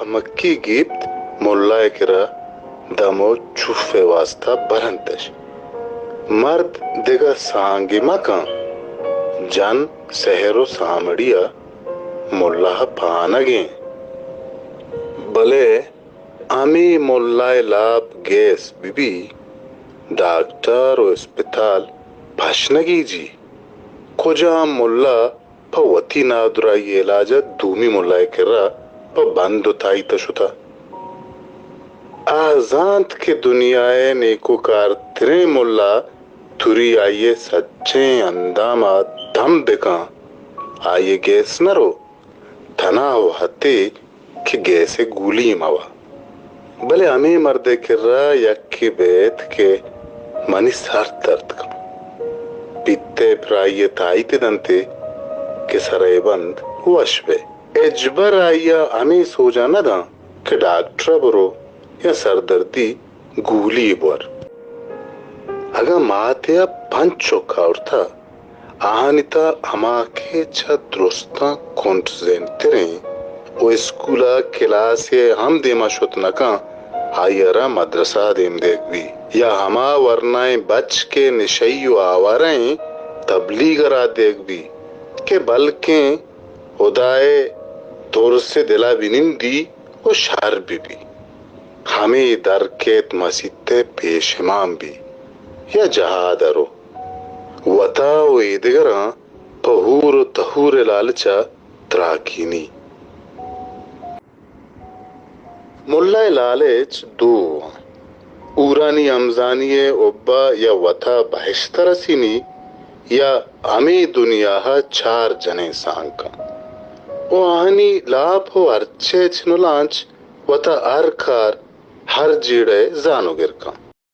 मक्की गिप्त मुल्लाए किरा दमो चुफे वास्ता बरंतश मर्द देगा सांगी मका जन सहरो सामड़िया मुल्लाह पानगे भले आमी मुल्लाए लाभ गैस बिबी डॉक्टर और अस्पताल भाषणगी जी खोजा मुल्ला पवती नादुरा ये इलाजा दूमी मुल्लाए किरा प बंद उताई तशुता आजांत के दुनियाए नेकोकार तिरे मुल्ला तुरी आइए सच्चे अंदामा दम बेका आइए गैस नरो थना हो हते कि गैसे गुली मावा भले हमें मर्दे किर्रा यक्की बेत के मनी सर दर्द का पित्ते प्राय ताईते दंते के सरे बंद वशबे एजबर आइया हमें सोचा न दा कि डॉक्टर बरो या सरदर्दी गुली बर अगर माते पंचो काउरता आहनिता हमा के छ द्रोस्ता कोंट जेन तेरे ओ स्कूला क्लास ये हम देमा शुत नका आयरा मदरसा देम देख भी या हमा वरनाए बच के निशयु आवारें तबलीगरा देख भी के बल्कि उदाए तौर से दिला बिनिंदी और शार भी हमें दर के मसीते पेश इमाम भी या जहादरो वता ओ इदगरा पहूर तहूर लालचा त्राकीनी मुल्ला लालेच दो ऊरानी अमजानिये उब्बा या वथा बहिश्तरसिनी या अमी दुनिया चार जने सांका ओ आहनी लाभ हो अर्चे छनुलांच वता अरकार हर जीड़े जानो गिरका